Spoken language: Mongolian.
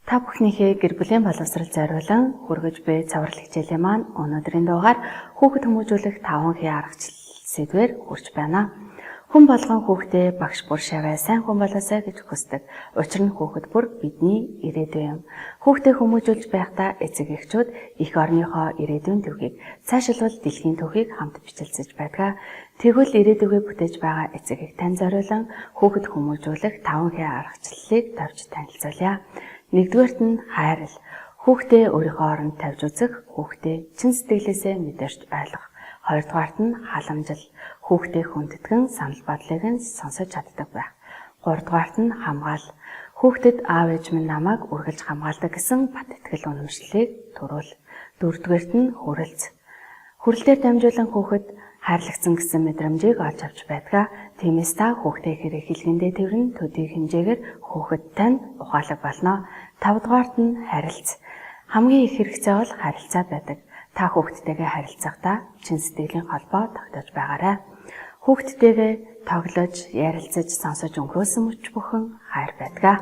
Та бүхнийхээ гэр бүлийн боловсрол зориулан хүргэж буй цаврал хичээлийн маань өнөөдрийн дугаар хүүхэд хүмүүжүүлэх 5 аргачлал сэдвээр хүрч байна. Хүн болгон хүүхдээ багш бүр шавьяа сайн хүн болоосай гэж хүсдэг. Учир нь хүүхэд бүр бидний ирээдүйн юм. Хүүхдээ хүмүүжүүлж байхдаа эцэг эхчүүд эх орныхоо ирээдүйн төвхийг цаашилбал дэлхийн төвхийг хамт бичилсэж байдаг. Тэгвэл ирээдүгээ бүтээж байгаа эцэг эх тань зориулан хүүхэд хүмүүжүүлэх 5 аргачлалыг тавьж танилцуулъя. Нэгдүгээрт нь хайрал. Хүүхдээ өөрийнхөө оронд тавьж үзэх, хүүхдээ чин сэтгэлээсээ мэдэрч ойлгох. Хоёрдугаарт нь халамжил. Хүүхдээ хүндэтгэн санал бодлыг нь сонсож чаддаг байх. Гуравдугаарт нь хамгаал. Хүүхдэд аав ээж минь намайг үргэлж хамгаалдаг гэсэн бат итгэл үнэмшлийг төрүүл. Дөрөвдүгээрт нь хүрэлц. Хүрлээр дамжуулан хүүхэд хайрлагдсан гэсэн мэдрэмжийг олж авч байдаг. Тиймээс та хүүхдээ хэрэг хэлгэндээ тэрэн төдий хэмжээгээр хүүхэд тань ухаалаг болно. 5-дугаарт нь харилцаа. Хамгийн их хэрэгцээ бол харилцаа байдаг. Та хүүхдтэйгээ харилцахдаа чин сэтгэлийн холбоо тогтоож байгаарай. Хүүхдтэйгээ тоглож, ярилцаж, сонсож өнгөрөөсөн мөч бүхэн хайр байдаг.